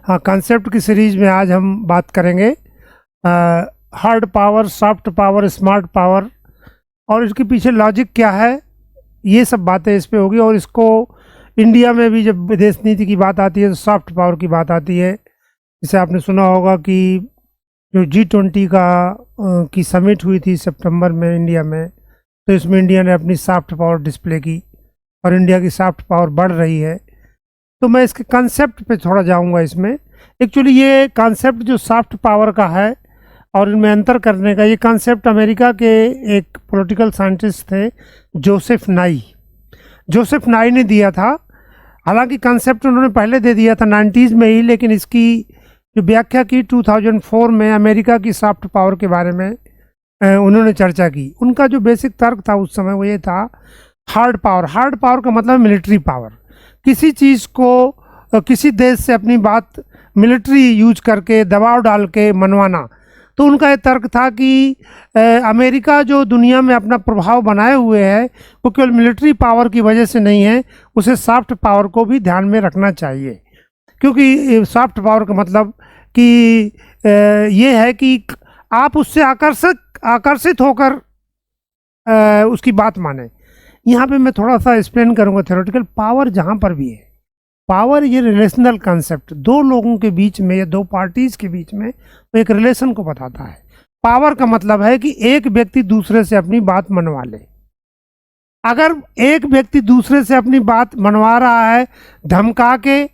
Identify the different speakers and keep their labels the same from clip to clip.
Speaker 1: हाँ, कॉन्सेप्ट की सीरीज में आज हम बात करेंगे hard power, soft power, smart power और इसके पीछे लॉजिक क्या है, ये सब बातें इस पे होगी। और इसको इंडिया में भी जब विदेश नीति की बात आती है तो सॉफ्ट पावर की बात आती है। जैसे आपने सुना होगा कि जो G20 की समिट हुई थी सितंबर में इंडिया में, तो इसमें इंडिया ने अपनी सॉफ्ट पावर डिस्प्ले की और इंडिया की सॉफ्ट पावर बढ़ रही है। तो मैं इसके कॉन्सेप्ट पे थोड़ा जाऊंगा। इसमें एक्चुअली ये कॉन्सेप्ट जो सॉफ्ट पावर का है और इनमें अंतर करने का, ये कॉन्सेप्ट अमेरिका के एक पॉलिटिकल साइंटिस्ट थे जोसेफ नाई ने दिया था। हालांकि कॉन्सेप्ट उन्होंने पहले दे दिया था 90s में ही, लेकिन इसकी जो व्याख्या की 2004 में अमेरिका की सॉफ्ट पावर के बारे में उन्होंने चर्चा की। उनका जो बेसिक तर्क था उस समय वो ये था, हार्ड पावर का मतलब मिलिट्री पावर। किसी चीज़ को किसी देश से अपनी बात मिलिट्री यूज करके दबाव डाल के मनवाना। तो उनका ये तर्क था कि अमेरिका जो दुनिया में अपना प्रभाव बनाए हुए है वो केवल मिलिट्री पावर की वजह से नहीं है, उसे सॉफ्ट पावर को भी ध्यान में रखना चाहिए। क्योंकि सॉफ्ट पावर का मतलब कि ये है कि आप उससे आकर्षित होकर उसकी बात माने। यहाँ पे मैं थोड़ा सा एक्सप्लेन करूँगा थ्योरेटिकल। पावर जहाँ पर भी है, पावर ये रिलेशनल कॉन्सेप्ट, दो लोगों के बीच में या दो पार्टीज के बीच में वो एक रिलेशन को बताता है। पावर का मतलब है कि एक व्यक्ति दूसरे से अपनी बात मनवा ले। अगर एक व्यक्ति दूसरे से अपनी बात मनवा रहा है धमका के,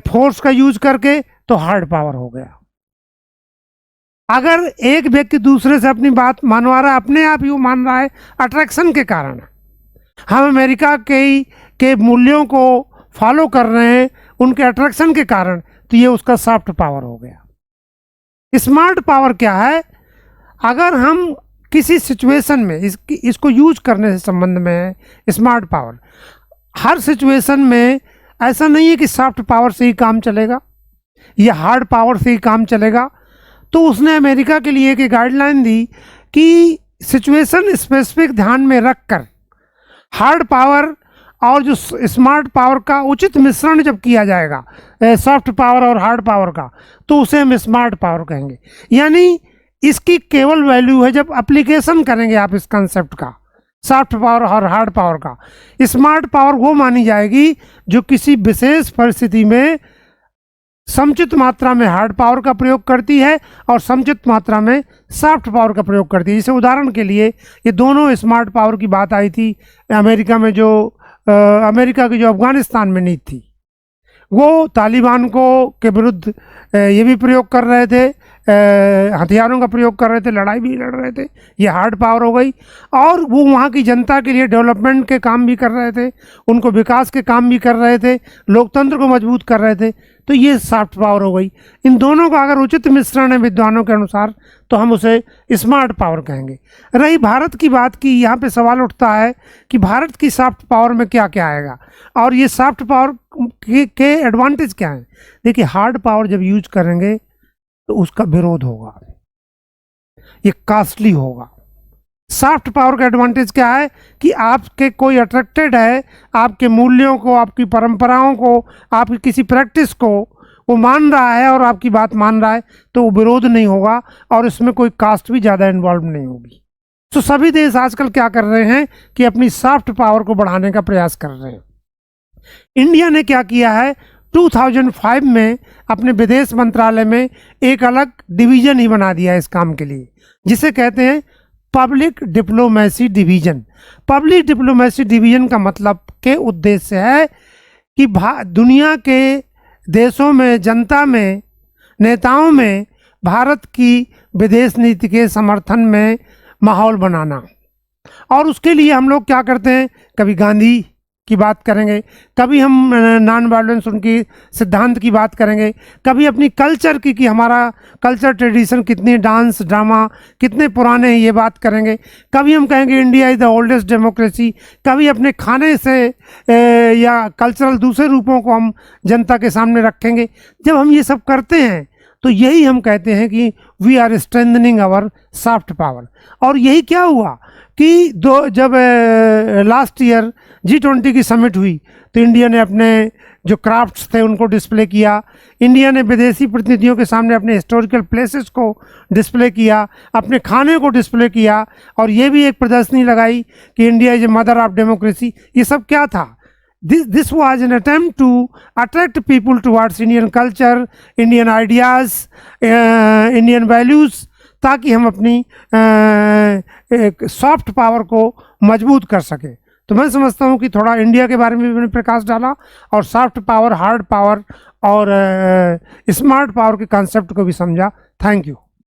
Speaker 1: फोर्स का यूज करके, तो हार्ड पावर हो गया। अगर एक व्यक्ति दूसरे से अपनी बात मनवा रहा है, अपने आप ही वो मान रहा है अट्रैक्शन के कारण, हम अमेरिका के मूल्यों को फॉलो कर रहे हैं उनके अट्रैक्शन के कारण, तो ये उसका सॉफ्ट पावर हो गया। स्मार्ट पावर क्या है? अगर हम किसी सिचुएशन में इसको यूज करने से संबंध में है स्मार्ट पावर। हर सिचुएशन में ऐसा नहीं है कि सॉफ्ट पावर से ही काम चलेगा या हार्ड पावर से ही काम चलेगा। तो उसने अमेरिका के लिए एक गाइडलाइन दी कि सिचुएशन स्पेसिफिक ध्यान में रखकर हार्ड पावर और जो स्मार्ट पावर का उचित मिश्रण जब किया जाएगा सॉफ्ट पावर और हार्ड पावर का, तो उसे हम स्मार्ट पावर कहेंगे। यानी इसकी केवल वैल्यू है जब एप्लीकेशन करेंगे आप इस कंसेप्ट का, सॉफ्ट पावर और हार्ड पावर का। स्मार्ट पावर वो मानी जाएगी जो किसी विशेष परिस्थिति में समुचित मात्रा में हार्ड पावर का प्रयोग करती है और समुचित मात्रा में सॉफ्ट पावर का प्रयोग करती है। जैसे उदाहरण के लिए ये दोनों स्मार्ट पावर की बात आई थी अमेरिका में, जो अमेरिका की जो अफगानिस्तान में नीति थी, वो तालिबान के विरुद्ध ये भी प्रयोग कर रहे थे, हथियारों का प्रयोग कर रहे थे, लड़ाई भी लड़ रहे थे, ये हार्ड पावर हो गई। और वो वहाँ की जनता के लिए डेवलपमेंट के काम भी कर रहे थे, उनको विकास के काम भी कर रहे थे, लोकतंत्र को मजबूत कर रहे थे, तो ये सॉफ्ट पावर हो गई। इन दोनों का अगर उचित मिश्रण है विद्वानों के अनुसार तो हम उसे स्मार्ट पावर कहेंगे। रही भारत की बात की, यहाँ पे सवाल उठता है कि भारत की सॉफ्ट पावर में क्या क्या आएगा और ये सॉफ्ट पावर के एडवांटेज क्या हैं। देखिए, हार्ड पावर जब यूज करेंगे तो उसका विरोध होगा, ये कॉस्टली होगा। सॉफ्ट पावर का एडवांटेज क्या है कि आपके कोई अट्रैक्टेड है, आपके मूल्यों को, आपकी परंपराओं को, आपकी किसी प्रैक्टिस को वो मान रहा है और आपकी बात मान रहा है, तो वो विरोध नहीं होगा और इसमें कोई कास्ट भी ज़्यादा इन्वॉल्व नहीं होगी। तो सभी देश आजकल क्या कर रहे हैं कि अपनी सॉफ्ट पावर को बढ़ाने का प्रयास कर रहे हैं। इंडिया ने क्या किया है, 2005 में अपने विदेश मंत्रालय में एक अलग डिवीजन ही बना दिया इस काम के लिए, जिसे कहते हैं public diplomacy division. Public diplomacy division का मतलब के उद्देश्य है कि दुनिया के देशों में, जनता में, नेताओं में भारत की विदेश नीति के समर्थन में माहौल बनाना। और उसके लिए हम लोग क्या करते हैं, कभी गांधी की बात करेंगे, कभी हम नॉन वायलेंस उनकी सिद्धांत की बात करेंगे, कभी अपनी कल्चर की कि हमारा कल्चर ट्रेडिशन कितनी, डांस ड्रामा कितने पुराने हैं, ये बात करेंगे। कभी हम कहेंगे India is the oldest democracy. कभी अपने खाने से या कल्चरल दूसरे रूपों को हम जनता के सामने रखेंगे। जब हम ये सब करते हैं तो यही हम कहते हैं कि we are strengthening our soft power. और यही क्या हुआ कि जब लास्ट ईयर G20 की समिट हुई तो इंडिया ने अपने जो क्राफ्ट्स थे उनको डिस्प्ले किया। इंडिया ने विदेशी प्रतिनिधियों के सामने अपने हिस्टोरिकल प्लेसेस को डिस्प्ले किया, अपने खाने को डिस्प्ले किया, और ये भी एक प्रदर्शनी लगाई कि India is a mother of democracy. ये सब क्या था? This was an attempt to attract people towards Indian culture, Indian ideas, Indian values, ताकि हम अपनी सॉफ्ट पावर को मजबूत कर सके। तो मैं समझता हूँ कि थोड़ा इंडिया के बारे में भी मैंने प्रकाश डाला और सॉफ्ट पावर, हार्ड पावर और स्मार्ट पावर के कॉन्सेप्ट को भी समझा। Thank you.